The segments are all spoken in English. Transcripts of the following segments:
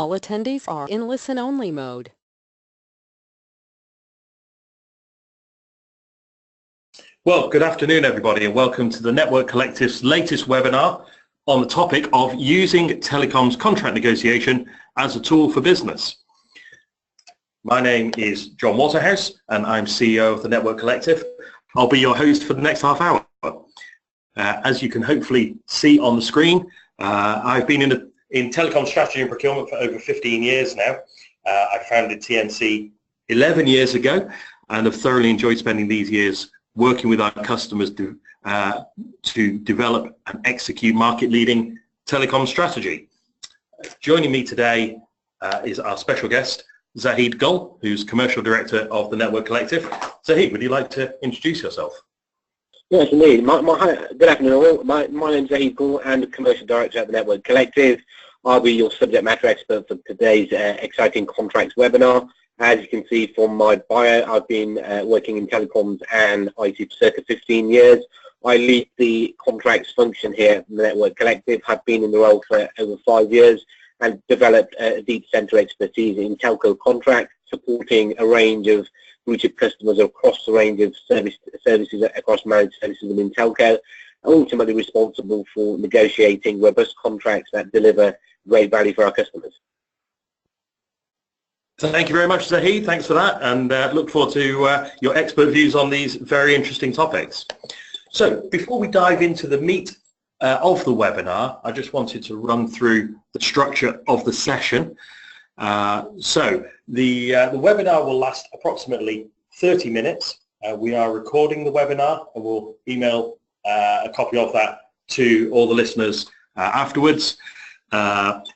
All attendees are in listen-only mode. Well, good afternoon, everybody, and welcome to the Network Collective's latest webinar on the topic of using telecoms contract negotiation as a tool for business. My name is John Waterhouse, and I'm CEO of the Network Collective. I'll be your host for the next half hour. As you can hopefully see on the screen, I've been in telecom strategy and procurement for over 15 years now. I founded TNC 11 years ago and have thoroughly enjoyed spending these years working with our customers to develop and execute market-leading telecom strategy. Joining me today is our special guest, Zahid Gul, who's Commercial Director of the Network Collective. Zahid, would you like to introduce yourself? Yes, indeed. Good afternoon all. My name is Zahid Gul. I'm the Commercial Director at the Network Collective. I'll be your subject matter expert for today's exciting contracts webinar. As you can see from my bio, I've been working in telecoms and IT for circa 15 years. I lead the contracts function here at the Network Collective, have been in the role for over 5 years and developed a deep centre expertise in telco contracts, supporting a range of blue-chip customers across the range of services across managed services within telco, ultimately responsible for negotiating robust contracts that deliver great value for our customers. Thank you very much, Zahid. Thanks for that, and look forward to your expert views on these very interesting topics. So before we dive into the meat of the webinar, I just wanted to run through the structure of the session. So the webinar will last approximately 30 minutes. We are recording the webinar, and we'll email a copy of that to all the listeners afterwards.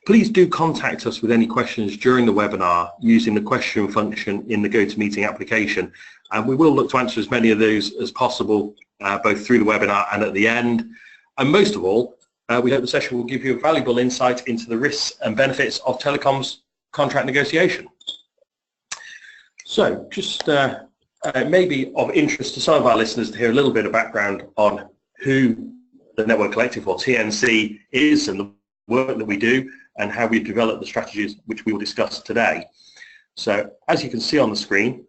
Please do contact us with any questions during the webinar using the question function in the GoToMeeting application, and we will look to answer as many of those as possible both through the webinar and at the end. And most of all, we hope the session will give you a valuable insight into the risks and benefits of telecoms contract negotiation. So just maybe of interest to some of our listeners to hear a little bit of background on who the Network Collective, or TNC, is and the work that we do and how we've developed the strategies which we will discuss today. So as you can see on the screen,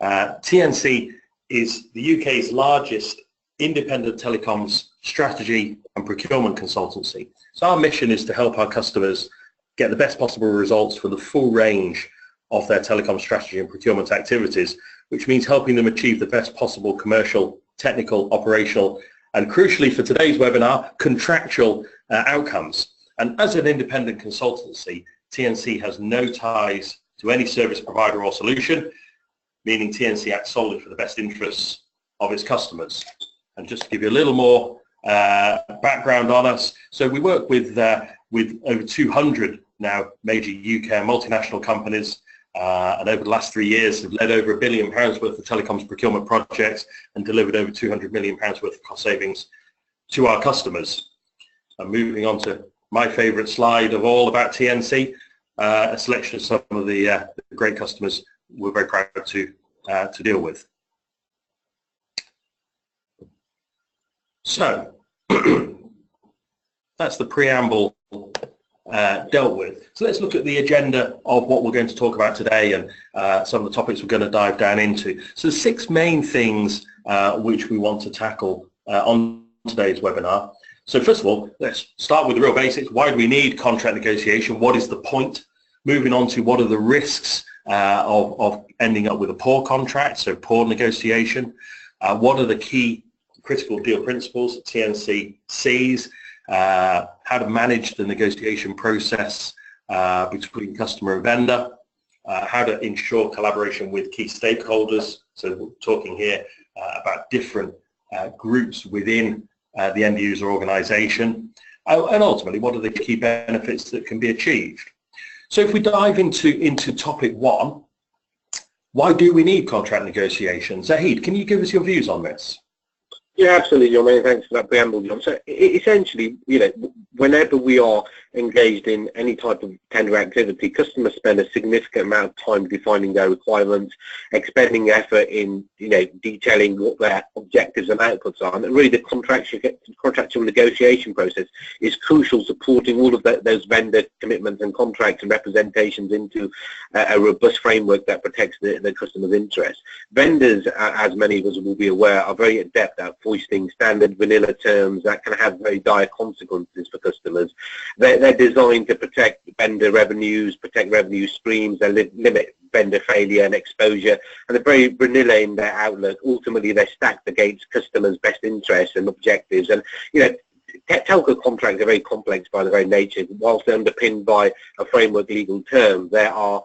TNC is the UK's largest independent telecoms strategy and procurement consultancy. So our mission is to help our customers get the best possible results for the full range of their telecom strategy and procurement activities, which means helping them achieve the best possible commercial, technical, operational, and crucially for today's webinar, contractual outcomes. And as an independent consultancy, TNC has no ties to any service provider or solution, meaning TNC acts solely for the best interests of its customers. And just to give you a little more background on us, so we work with over 200 now major UK multinational companies, and over the last 3 years have led over £1 billion worth of telecoms procurement projects and delivered over £200 million worth of cost savings to our customers. And moving on to my favourite slide of all about TNC, a selection of some of the great customers we're very proud to deal with. So that's the preamble dealt with. So let's look at the agenda of what we're going to talk about today and some of the topics we're going to dive down into. So 6 main things which we want to tackle on today's webinar. So first of all, let's start with the real basics. Why do we need contract negotiation? What is the point? Moving on to what are the risks of ending up with a poor contract, so poor negotiation. What are the key critical deal principles that TNC sees? How to manage the negotiation process between customer and vendor. How to ensure collaboration with key stakeholders. So we're talking here about different groups within the end user organization, and ultimately what are the key benefits that can be achieved. So if we dive into topic 1, why do we need contract negotiations? Zahid, can you give us your views on this? Yeah, absolutely, John. Many thanks for that preamble, John. So essentially, whenever we are engaged in any type of tender activity, customers spend a significant amount of time defining their requirements, expending effort in, detailing what their objectives and outputs are. And really the contractual negotiation process is crucial, supporting all of those vendor commitments and contracts and representations into a robust framework that protects the customer's interests. Vendors, as many of us will be aware, are very adept at foisting standard vanilla terms that can have very dire consequences for customers. They're designed to protect vendor revenues, protect revenue streams, they limit vendor failure and exposure, and they're very vanilla in their outlook. Ultimately, they're stacked against customers' best interests and objectives. And telco contracts are very complex by their very nature. Whilst they're underpinned by a framework legal term, there are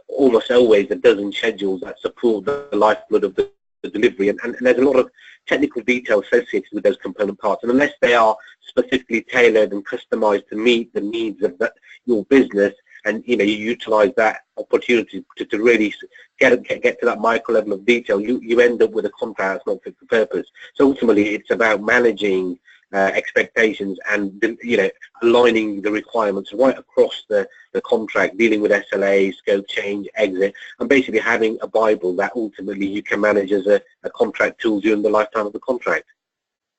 almost always a dozen schedules that support the lifeblood of the delivery, and there's a lot of technical detail associated with those component parts, and unless they are specifically tailored and customized to meet the needs of your business, and you utilize that opportunity to really get to that micro level of detail, you end up with a contract that's not fit for purpose. So ultimately it's about managing expectations and aligning the requirements right across the contract, dealing with SLA, scope change, exit, and basically having a Bible that ultimately you can manage as a contract tool during the lifetime of the contract.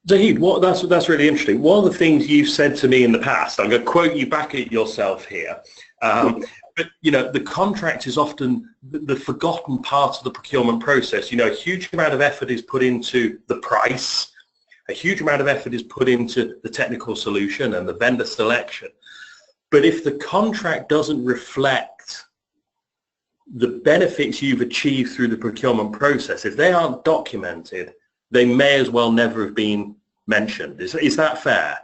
Zahid, that's really interesting. One of the things you've said to me in the past, I'm going to quote you back at yourself here, but the contract is often the forgotten part of the procurement process. A huge amount of effort is put into the price, a huge amount of effort is put into the technical solution and the vendor selection. But if the contract doesn't reflect the benefits you've achieved through the procurement process, if they aren't documented, they may as well never have been mentioned. Is that fair?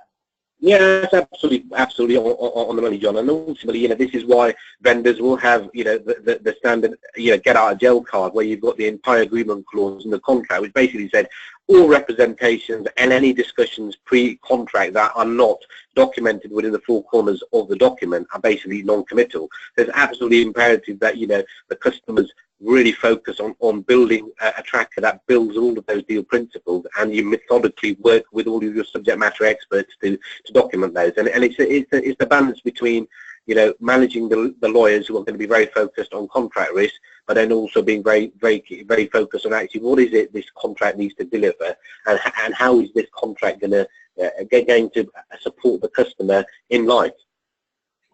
Yeah, that's absolutely on the money, John. And ultimately, this is why vendors will have, the standard, get out of jail card, where you've got the entire agreement clause in the contract, which basically said all representations and any discussions pre-contract that are not documented within the four corners of the document are basically non-committal. There's absolutely imperative that, the customers really focus on building a tracker that builds all of those deal principles, and you methodically work with all of your subject matter experts to document those. And it's the balance between managing the lawyers who are going to be very focused on contract risk, but then also being very focused on actually what is it this contract needs to deliver, and how is this contract going to support the customer in life.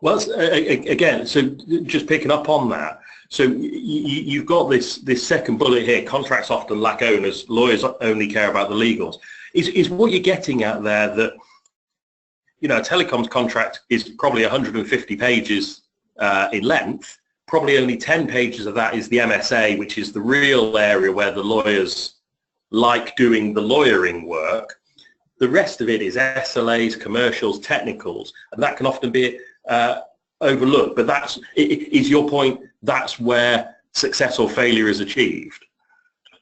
Well, again, so just picking up on that, so you've got this second bullet here: contracts often lack owners, lawyers only care about the legals. Is what you're getting at there that a telecoms contract is probably 150 pages in length, probably only 10 pages of that is the MSA, which is the real area where the lawyers like doing the lawyering work. The rest of it is SLAs, commercials, technicals, and that can often be overlooked. But is your point, that's where success or failure is achieved?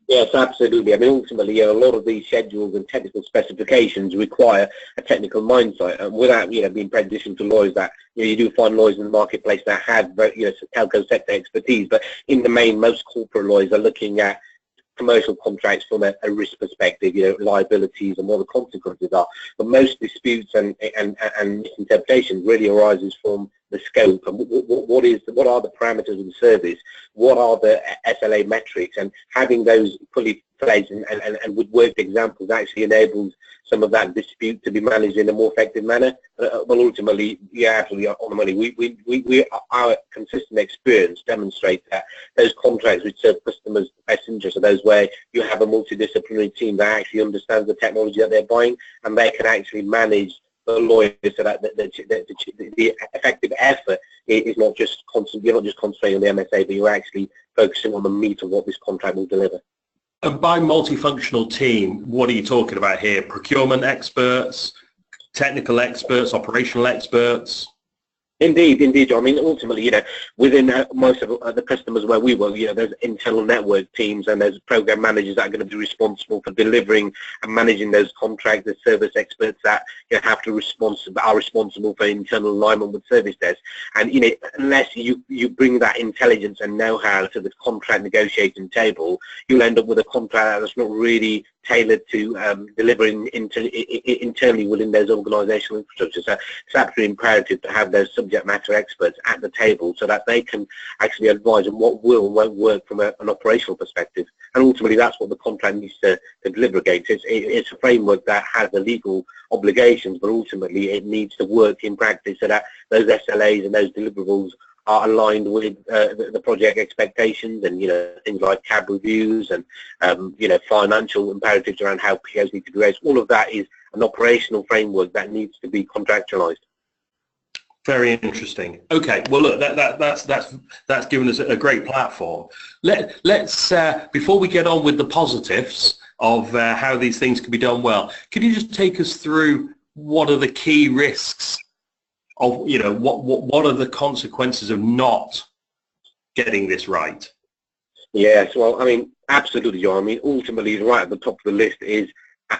Yes, absolutely. I mean, ultimately, a lot of these schedules and technical specifications require a technical mindset, and without, being prejudicial to lawyers, that you do find lawyers in the marketplace that have, telco sector expertise. But in the main, most corporate lawyers are looking at commercial contracts from a risk perspective, liabilities and what the consequences are. But most disputes and misinterpretation really arises from the scope and what are the parameters of the service, what are the SLA metrics, and having those fully fledged and with worked examples actually enables some of that dispute to be managed in a more effective manner. But ultimately, yeah, absolutely on the money. Our consistent experience demonstrates that those contracts which serve customers' best interests are those where you have a multidisciplinary team that actually understands the technology that they're buying, and they can actually manage the lawyers so that the effective effort is not just constant. You're not just concentrating on the MSA, but you're actually focusing on the meat of what this contract will deliver. And by multifunctional team, what are you talking about here? Procurement experts, technical experts, operational experts? Indeed. I mean, ultimately, within most of the customers where we work, there's internal network teams and there's program managers that are going to be responsible for delivering and managing those contracts. There's service experts that are responsible for internal alignment with service desks. And unless you bring that intelligence and know-how to the contract negotiating table, you'll end up with a contract that's not really tailored to delivering internally within those organisational infrastructures. So it's absolutely imperative to have those subject matter experts at the table so that they can actually advise on what will and won't work from an operational perspective. And ultimately, that's what the contract needs to deliver against. It's a framework that has the legal obligations, but ultimately it needs to work in practice so that those SLAs and those deliverables are aligned with the project expectations, and things like CAB reviews and financial imperatives around how POs need to be raised. All of that is an operational framework that needs to be contractualized. Very interesting. Okay, well look, that's given us a great platform. Let's before we get on with the positives of how these things can be done well, could you just take us through what are the key risks of, what are the consequences of not getting this right? Yes, well, I mean, absolutely, John. I mean, ultimately, right at the top of the list is,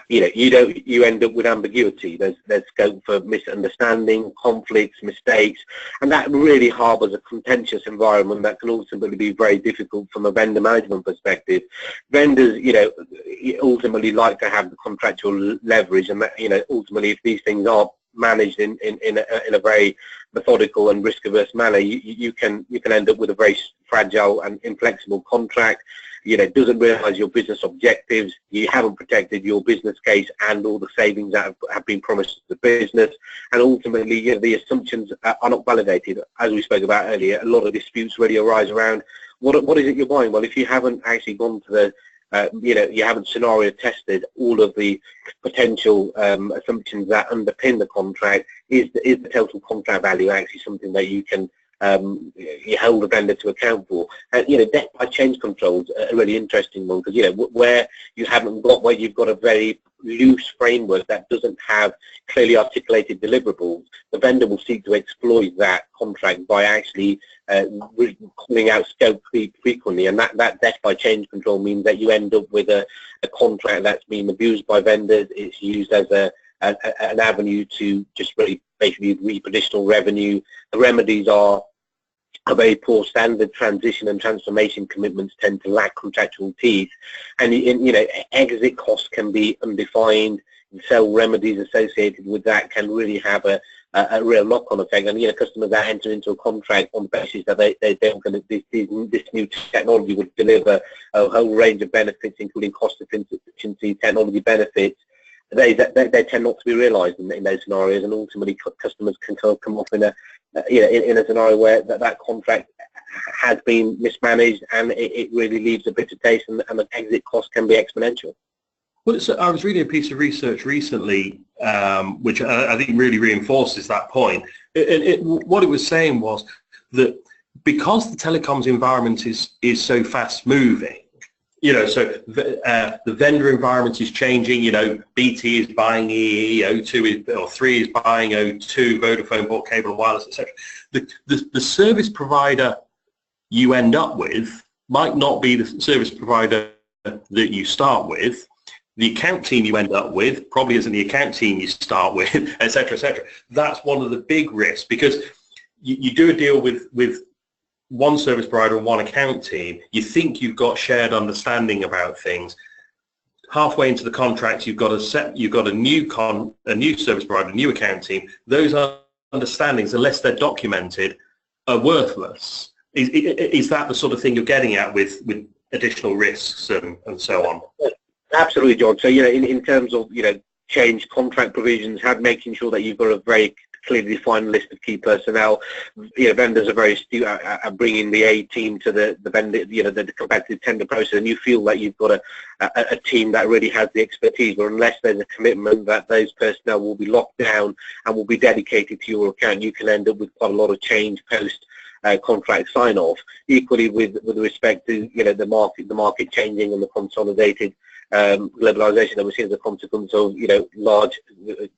you end up with ambiguity. There's scope for misunderstanding, conflicts, mistakes, and that really harbours a contentious environment that can ultimately be very difficult from a vendor management perspective. Vendors, ultimately like to have the contractual leverage, and that, ultimately, if these things aren't managed in a very methodical and risk-averse manner, you can end up with a very fragile and inflexible contract. Doesn't realise your business objectives. You haven't protected your business case and all the savings that have been promised to the business, and ultimately, the assumptions are not validated. As we spoke about earlier, a lot of disputes really arise around what is it you're buying. Well, if you haven't actually gone to the you haven't scenario tested all of the potential assumptions that underpin the contract. Is the total contract value actually something that you can you hold the vendor to account for? And debt by change controls are a really interesting one, because where you've got a very loose framework that doesn't have clearly articulated deliverables, the vendor will seek to exploit that contract by actually calling out scope frequently, and that death by change control means that you end up with a contract that's being abused by vendors. It's used as an avenue to just really basically reap additional revenue. The remedies are a very poor standard. Transition and transformation commitments tend to lack contractual teeth, and exit costs can be undefined. Sell remedies associated with that can really have a real knock-on effect. And customers that enter into a contract on the basis that this new technology would deliver a whole range of benefits, including cost efficiency, technology benefits, they tend not to be realised in those scenarios, and ultimately customers can come off in a scenario where that contract has been mismanaged, and it really leaves a bitter taste, and the exit cost can be exponential. Well, I was reading a piece of research recently, which I think really reinforces that point. What it was saying was that because the telecoms environment is so fast moving, so the vendor environment is changing. BT is buying EE, Three is buying O2, Vodafone bought cable and wireless, etc. The service provider you end up with might not be the service provider that you start with. The account team you end up with probably isn't the account team you start with, etc., etc. That's one of the big risks, because you do a deal with one service provider and one account team. You think you've got shared understanding about things. Halfway into the contract, you've got a new service provider, a new account team. Those understandings, unless they're documented, are worthless. Is that the sort of thing you're getting at with additional risks and so on? Absolutely, John. So in terms of change contract provisions, making sure that you've got a very clearly defined list of key personnel. Vendors are very astute at bringing the A team to the vendor, the competitive tender process, and you feel that you've got a team that really has the expertise. But unless there's a commitment that those personnel will be locked down and will be dedicated to your account, you can end up with quite a lot of change post contract sign off. Equally with respect to the market changing and the consolidated globalization that we're seeing as a consequence of large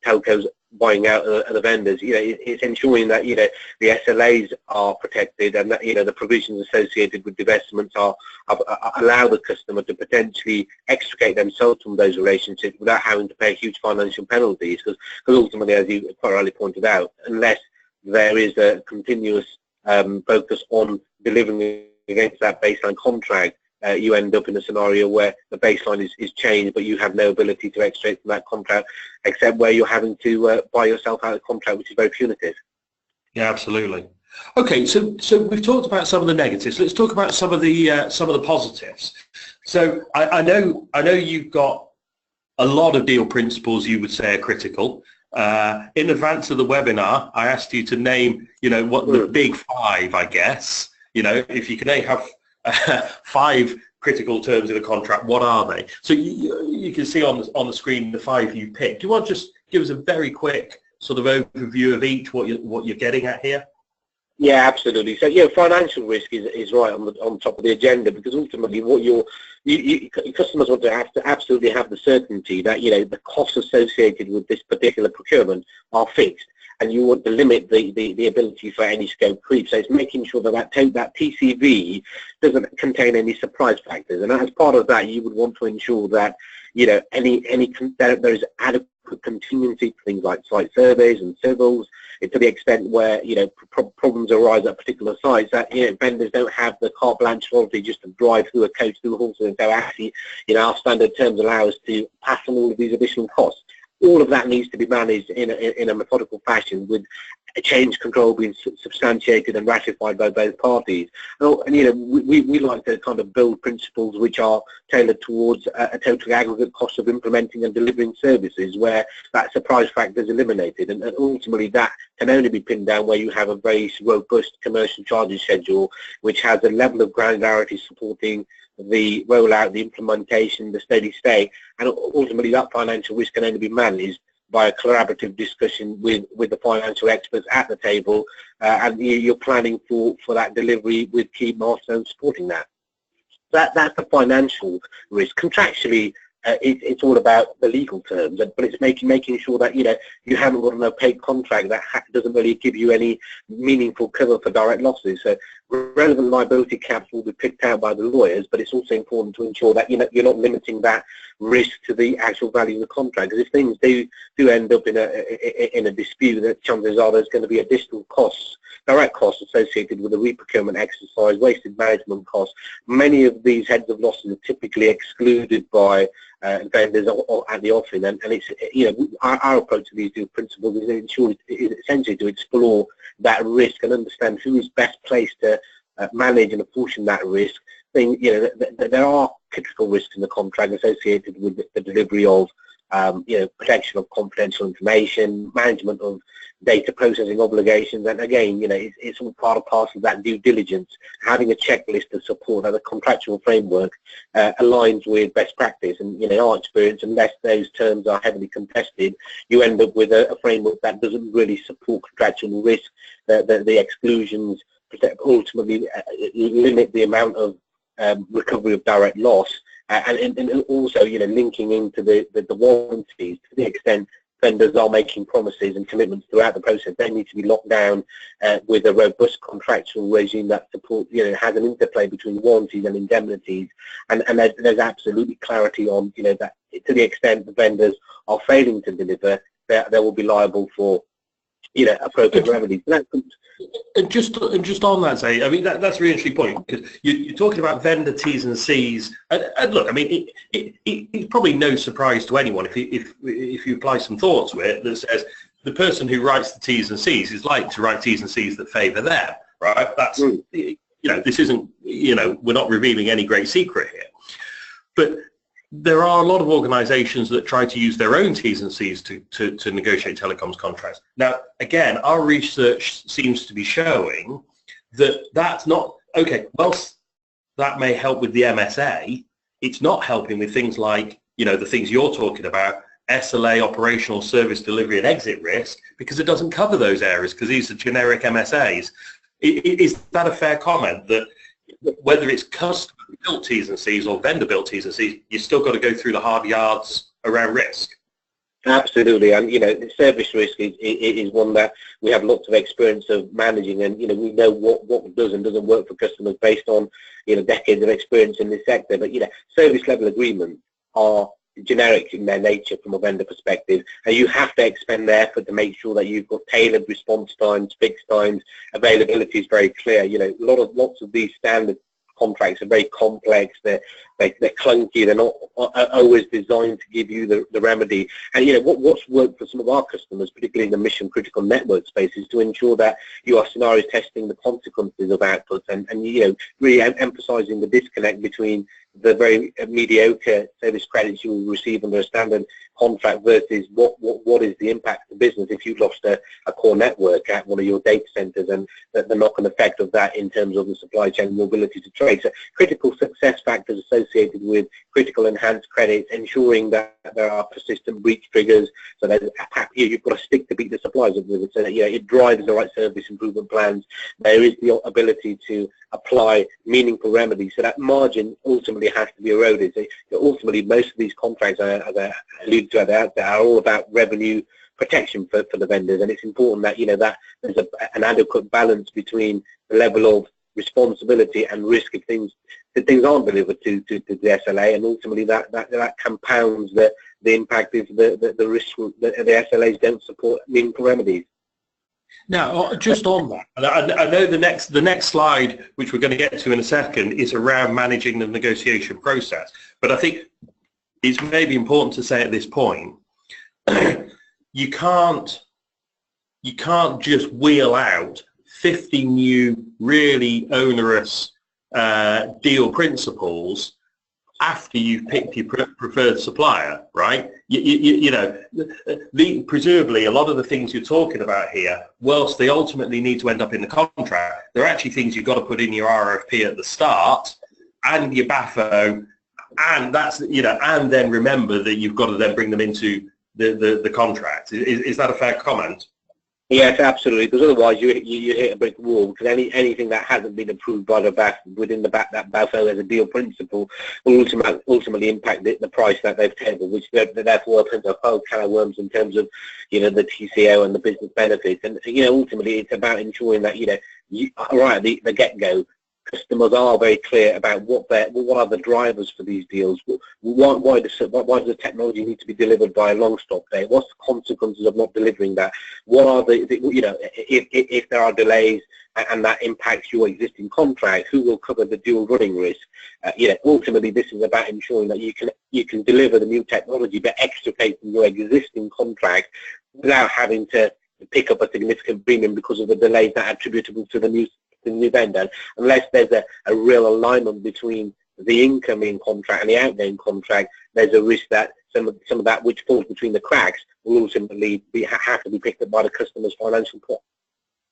telcos buying out the vendors. It's ensuring that the SLAs are protected, and that the provisions associated with divestments allow the customer to potentially extricate themselves from those relationships without having to pay huge financial penalties. Because ultimately, as you quite rightly pointed out, unless there is a continuous focus on delivering against that baseline contract, you end up in a scenario where the baseline is changed, but you have no ability to extract from that contract, except where you're having to buy yourself out of the contract, which is very punitive. Yeah, absolutely. Okay, so we've talked about some of the negatives. Let's talk about some of the positives. So I know you've got a lot of deal principles you would say are critical. In advance of the webinar, I asked you to name, what the big five, I guess. If you can have 5 critical terms in a contract, what are they? So you can see on the screen the 5 you picked. Do you want to just give us a very quick sort of overview of each, what you're getting at here? Yeah, absolutely. So, financial risk is right on top of the agenda, because ultimately what customers want to absolutely have the certainty that, the costs associated with this particular procurement are fixed, and you want to limit the ability for any scope creep. So it's making sure that TCV doesn't contain any surprise factors. And as part of that, you would want to ensure that, there is adequate contingency for things like site surveys and civils, to the extent where problems arise at particular sites, that vendors don't have the carte blanche authority just to drive through a coach through a horse and go, actually, our standard terms allow us to pass on all of these additional costs. All of that needs to be managed in a methodical fashion, with a change control being substantiated and ratified by both parties. And we like to kind of build principles which are tailored towards a total aggregate cost of implementing and delivering services, where that surprise factor is eliminated, and ultimately that can only be pinned down where you have a very robust commercial charges schedule, which has a level of granularity supporting the rollout, the implementation, the steady state, and ultimately that financial risk can only be managed by a collaborative discussion with the financial experts at the table, and you're planning for that delivery with key milestones supporting that. That's the financial risk. Contractually, it's all about the legal terms, but it's making sure that you haven't got an opaque contract that doesn't really give you any meaningful cover for direct losses. So relevant liability caps will be picked out by the lawyers, but it's also important to ensure that you're not limiting that risk to the actual value of the contract. Because if things do end up in a dispute, the chances are there's going to be additional costs, direct costs associated with the re-procurement exercise, wasted management costs. Many of these heads of losses are typically excluded by vendors or at the offering, and it's our approach to these two principles is essentially to explore that risk and understand who is best placed to manage and apportion that risk. There are critical risks in the contract associated with the delivery of protection of confidential information, management of data processing obligations, and again, it's all part and parcel of that due diligence, having a checklist to support that the contractual framework aligns with best practice. And in our experience, unless those terms are heavily contested, you end up with a framework that doesn't really support contractual risk. The exclusions ultimately limit the amount of recovery of direct loss, and also linking into the warranties. To the extent vendors are making promises and commitments throughout the process, they need to be locked down with a robust contractual regime that supports, has an interplay between warranties and indemnities, and there's absolutely clarity on, that to the extent the vendors are failing to deliver, they will be liable for, appropriate remedies. And just on that, Zay, I mean, that's a really interesting point, because you're talking about vendor T's and C's, and look, I mean, it's probably no surprise to anyone if you apply some thought to it that says the person who writes the T's and C's is like to write T's and C's that favour them, right? That's this isn't, we're not revealing any great secret here, but there are a lot of organisations that try to use their own T's and C's to negotiate telecoms contracts. Now, again, our research seems to be showing that that's not, okay, whilst that may help with the MSA, it's not helping with things like, the things you're talking about, SLA, operational service delivery and exit risk, because it doesn't cover those areas, because these are generic MSAs. Is that a fair comment, that whether it's customer-built T's and C's or vendor-built T's and C's, you've still got to go through the hard yards around risk? Absolutely, and service risk is one that we have lots of experience of managing, and we know what does and doesn't work for customers based on decades of experience in this sector. But service level agreements are generic in their nature from a vendor perspective, and you have to expend the effort to make sure that you've got tailored response times, fixed times, availability is very clear. Lots of these standard contracts are very complex, they're clunky, they're not always designed to give you the remedy. And what's worked for some of our customers, particularly in the mission critical network space, is to ensure that you are scenario testing the consequences of outputs and really emphasizing the disconnect between the very mediocre service credits you will receive under a standard contract versus what is the impact to business if you lost a core network at one of your data centers, and the knock-on effect of that in terms of the supply chain and mobility to trade. So critical success factors associated with critical enhanced credits, ensuring that there are persistent breach triggers, so that you've got a stick to beat the suppliers with it, so that it drives the right service improvement plans. There is the ability to apply meaningful remedies, so that margin ultimately has to be eroded. So ultimately, most of these contracts, as I alluded to at the outset, are all about revenue protection for the vendors, and it's important that that there's an adequate balance between the level of responsibility and risk if things aren't delivered to the SLA, and ultimately that compounds the impact if the risk the SLAs don't support meaningful remedies. Now, just on that, I know the next slide, which we're going to get to in a second, is around managing the negotiation process. But I think it's maybe important to say at this point, you can't just wheel out 50 new really onerous deal principles after you've picked your preferred supplier, right? Presumably a lot of the things you're talking about here, whilst they ultimately need to end up in the contract, they're actually things you've got to put in your RFP at the start and your BAFO, and that's and then remember that you've got to then bring them into the contract. Is that a fair comment? Yes, absolutely. Because otherwise, you hit a brick wall. Because anything that hasn't been approved by the BAF within that BAFO as a deal principle will ultimately impact the price that they've tabled, which therefore opens a whole can of worms in terms of the TCO and the business benefits. And ultimately, it's about ensuring that right at the get-go, customers are very clear about what are the drivers for these deals. Why does the technology need to be delivered by a long stop date? What's the consequences of not delivering that? What are if there are delays and that impacts your existing contract, who will cover the dual running risk? Ultimately, this is about ensuring that you can deliver the new technology but extricate from your existing contract without having to pick up a significant premium because of the delays that are attributable to the new vendor, unless there's a real alignment between the incoming contract and the outgoing contract. There's a risk that some of that which falls between the cracks will ultimately have to be picked up by the customer's financial pot.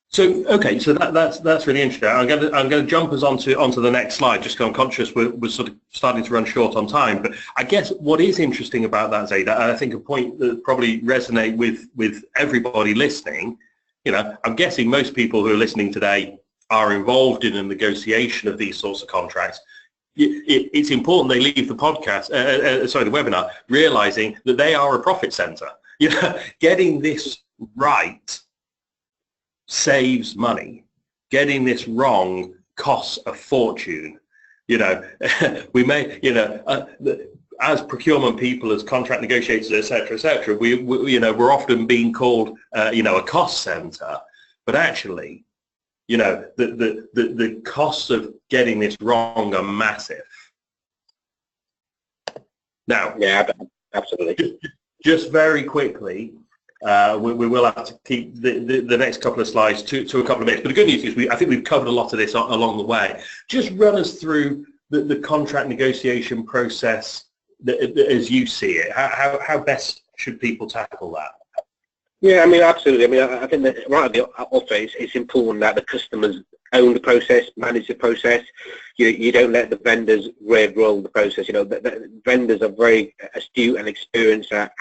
So okay, so that's really interesting. I'm going to jump us onto the next slide. Just 'cause I'm conscious we're sort of starting to run short on time. But I guess what is interesting about that, Zaid, and I think a point that probably resonate with everybody listening. I'm guessing most people who are listening today are involved in a negotiation of these sorts of contracts. It's important they leave the podcast, the webinar, realizing that they are a profit center. Getting this right saves money. Getting this wrong costs a fortune. We may, as procurement people, as contract negotiators, etc., we're often being called, a cost center, but actually, the costs of getting this wrong are massive. Now, yeah, absolutely. Just very quickly, we will have to keep the next couple of slides to a couple of minutes. But the good news is I think we've covered a lot of this along the way. Just run us through the contract negotiation process as you see it. How best should people tackle that? Yeah, I mean, absolutely. I mean, I think that right at the offset, it's important that the customers own the process, manage the process. You don't let the vendors roll the process. The vendors are very astute and experienced at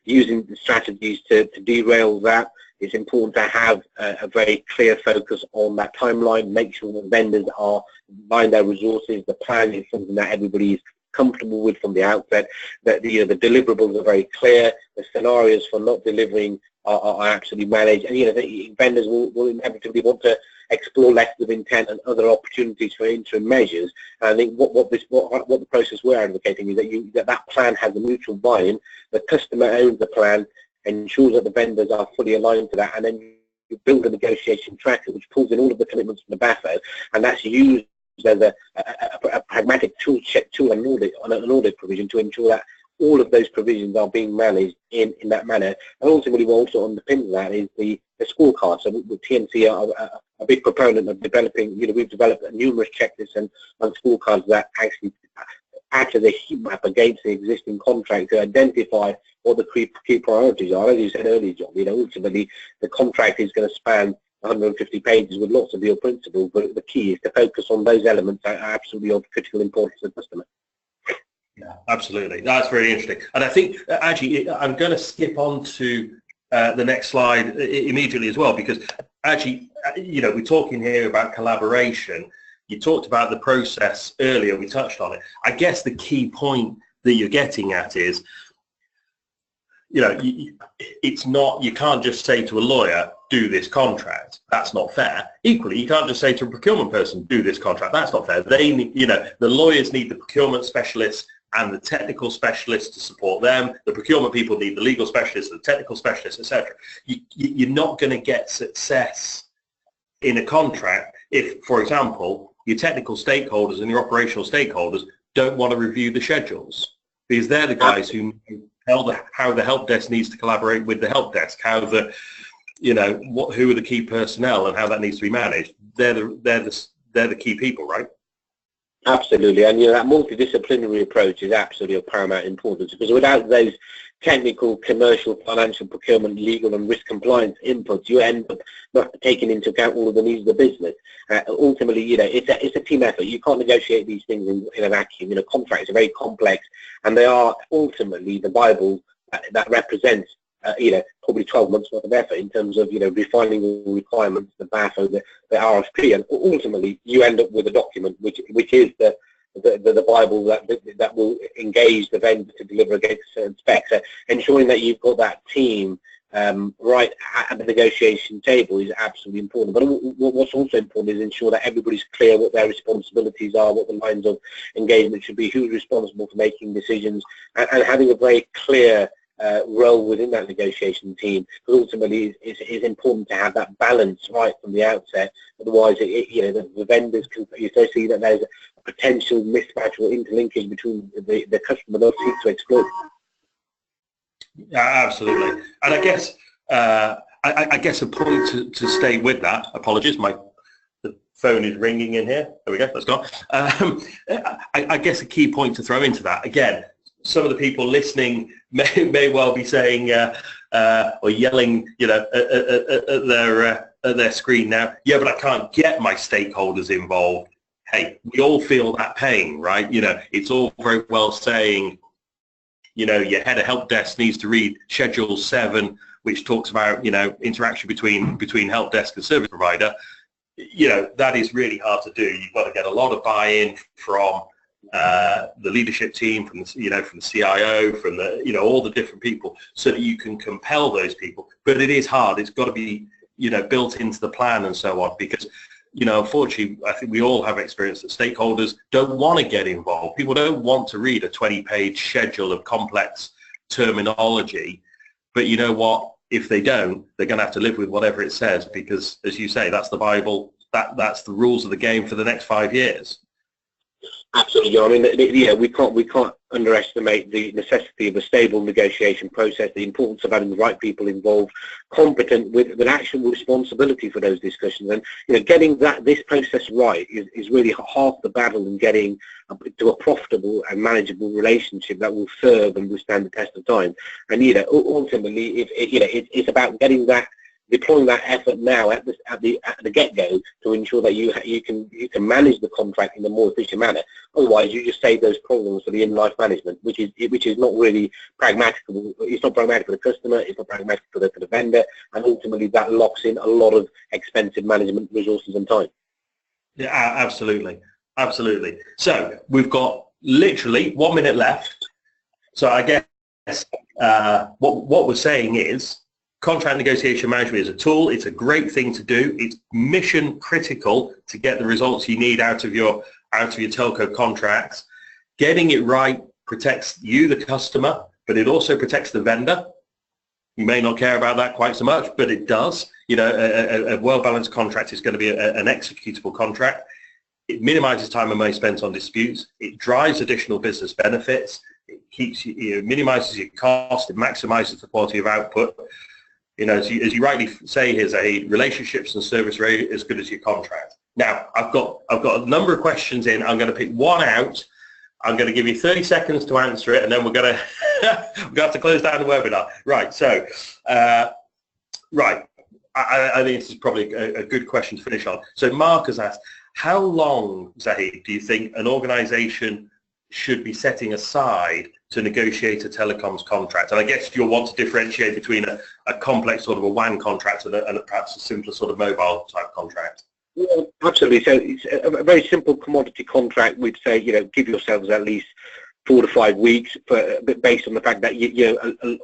using the strategies to derail that. It's important to have a very clear focus on that timeline. Make sure the vendors are buying their resources. The plan is something that everybody is comfortable with from the outset, that the deliverables are very clear, the scenarios for not delivering are actually managed, and the vendors will inevitably want to explore letters of intent and other opportunities for interim measures. And I think what the process we're advocating is that plan has a mutual buy-in. The customer owns the plan, ensures that the vendors are fully aligned to that, and then you build a negotiation tracker which pulls in all of the commitments from the BAFO, and that's used as a pragmatic tool and an audit provision to ensure that all of those provisions are being managed in that manner. And ultimately, what also underpins that is the scorecard. So with TNC are a big proponent of developing, we've developed numerous checklists and scorecards that actually act as a heat map against the existing contract to identify what the key priorities are. As you said earlier, John, ultimately the contract is going to span 150 pages with lots of deal principles, but the key is to focus on those elements that are absolutely of critical importance to the customer. Yeah, absolutely. That's very interesting. And I think, actually, I'm going to skip on to the next slide immediately as well, because actually, we're talking here about collaboration. You talked about the process earlier, we touched on it. I guess the key point that you're getting at is, it's not, you can't just say to a lawyer, do this contract. That's not fair. Equally, you can't just say to a procurement person, do this contract. That's not fair. They need, the lawyers need the procurement specialists and the technical specialists to support them. The procurement people need the legal specialists, the technical specialists, etc. You're not going to get success in a contract if, for example, your technical stakeholders and your operational stakeholders don't want to review the schedules, because they're the guys who know how the help desk needs to collaborate with the help desk, how the, who are the key personnel and how that needs to be managed. They're the key people, right? Absolutely, and that multidisciplinary approach is absolutely of paramount importance, because without those technical, commercial, financial, procurement, legal and risk compliance inputs, you end up not taking into account all of the needs of the business. Ultimately, it's a team effort. You can't negotiate these things in a vacuum. Contracts are very complex, and they are ultimately the Bible that represents probably 12 months worth of effort in terms of, refining the requirements, the BAFO, the RFP, and ultimately you end up with a document which is the Bible that will engage the vendor to deliver against certain specs. So ensuring that you've got that team right at the negotiation table is absolutely important. But what's also important is ensure that everybody's clear what their responsibilities are, what the lines of engagement should be, who's responsible for making decisions, and having a very clear role within that negotiation team. Because ultimately it's important to have that balance right from the outset. Otherwise, the vendors can, if they see that there's a potential mismatch or interlinkage between the customer, they'll seek to exploit. Yeah, absolutely. And I guess I guess a point to stay with that. Apologies, the phone is ringing in here. There we go. That's gone. I guess a key point to throw into that, again, some of the people listening may well be saying or yelling, at their screen now, yeah, but I can't get my stakeholders involved. Hey, we all feel that pain, right? It's all very well saying, your head of help desk needs to read Schedule 7, which talks about, interaction between help desk and service provider. That is really hard to do. You've got to get a lot of buy-in from the leadership team, from the CIO, from all the different people, so that you can compel those people. But it is hard. It's got to be built into the plan and so on, because unfortunately, I think we all have experience that stakeholders don't want to get involved. People don't want to read a 20-page schedule of complex terminology. But you know what? If they don't, they're going to have to live with whatever it says, because, as you say, that's the Bible. That's the rules of the game for the next 5 years. Absolutely. I mean, we can't underestimate the necessity of a stable negotiation process, the importance of having the right people involved, competent with actual responsibility for those discussions. And getting this process right is really half the battle in getting to a profitable and manageable relationship that will serve and withstand the test of time. And ultimately, it's about getting deploying that effort now at the get-go to ensure that you can manage the contract in a more efficient manner. Otherwise, you just save those problems for the in-life management, which is not really pragmatic. It's not pragmatic for the customer. It's not pragmatic for the vendor, and ultimately that locks in a lot of expensive management resources and time. Yeah, absolutely, absolutely. So we've got literally 1 minute left. So I guess what we're saying is, contract negotiation management is a tool. It's a great thing to do. It's mission critical to get the results you need out of your telco contracts. Getting it right protects you, the customer, but it also protects the vendor. You may not care about that quite so much, but it does. A well-balanced contract is going to be an executable contract. it minimises time and money spent on disputes, it drives additional business benefits, it keeps you, minimises your cost, it maximises the quality of output. As you rightly say here, Zahid, relationships and service rate as good as your contract. Now, I've got a number of questions in. I'm going to pick one out. I'm going to give you 30 seconds to answer it, and then we're going to have to close down the webinar. Right. So, right. I think this is probably a good question to finish on. So, Mark has asked, how long, Zahid, do you think an organisation should be setting aside to negotiate a telecoms contract? And I guess you'll want to differentiate between a complex sort of a WAN contract and perhaps a simpler sort of mobile type contract. Yeah, absolutely. So it's a very simple commodity contract. We'd say, give yourselves at least 4 to 5 weeks, based on the fact that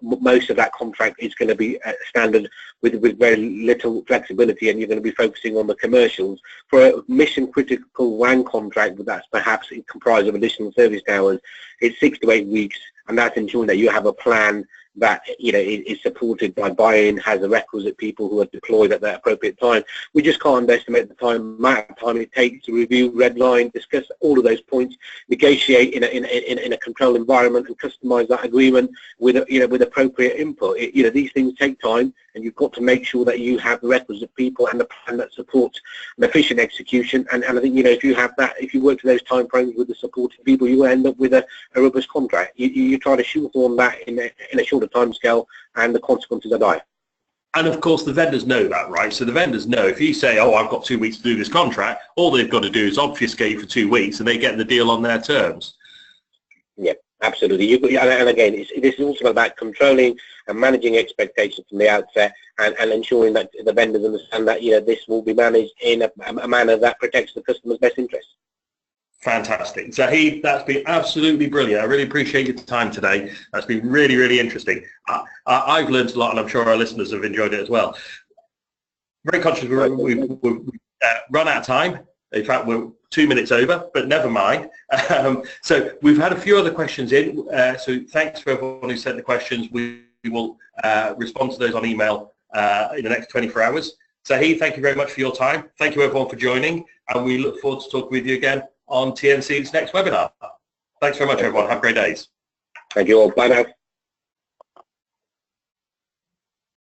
most of that contract is going to be standard with very little flexibility, and you're going to be focusing on the commercials. For a mission critical WAN contract that's perhaps comprised of additional service towers, it's 6 to 8 weeks, and that's ensuring that you have a plan that is supported by buy-in, has the requisite people who are deployed at that appropriate time. We just can't underestimate the amount of time it takes to review, redline, discuss all of those points, negotiate in a controlled environment, and customize that agreement with with appropriate input. These things take time, and you've got to make sure that you have the requisite people and the plan that supports an efficient execution. And I think if you have that, if you work to those time frames with the supported people, you will end up with a robust contract. You try to shoehorn that in a shorter time scale, and the consequences are dire. And of course the vendors know that, right? So the vendors know if you say, oh, I've got 2 weeks to do this contract, all they've got to do is obfuscate for 2 weeks and they get the deal on their terms. Yeah, absolutely. And again, this is also about controlling and managing expectations from the outset, and ensuring that the vendors understand that this will be managed in a manner that protects the customer's best interests. Fantastic. Zahid, that's been absolutely brilliant. I really appreciate your time today. That's been really, really interesting. I've learned a lot, and I'm sure our listeners have enjoyed it as well. Very conscious we've run out of time. In fact, we're 2 minutes over, but never mind. So we've had a few other questions in. So thanks for everyone who sent the questions. We will respond to those on email in the next 24 hours. Zahid, thank you very much for your time. Thank you everyone for joining, and we look forward to talking with you again on TNC's next webinar. Thanks very much, everyone. Have great days. Thank you all. Bye now.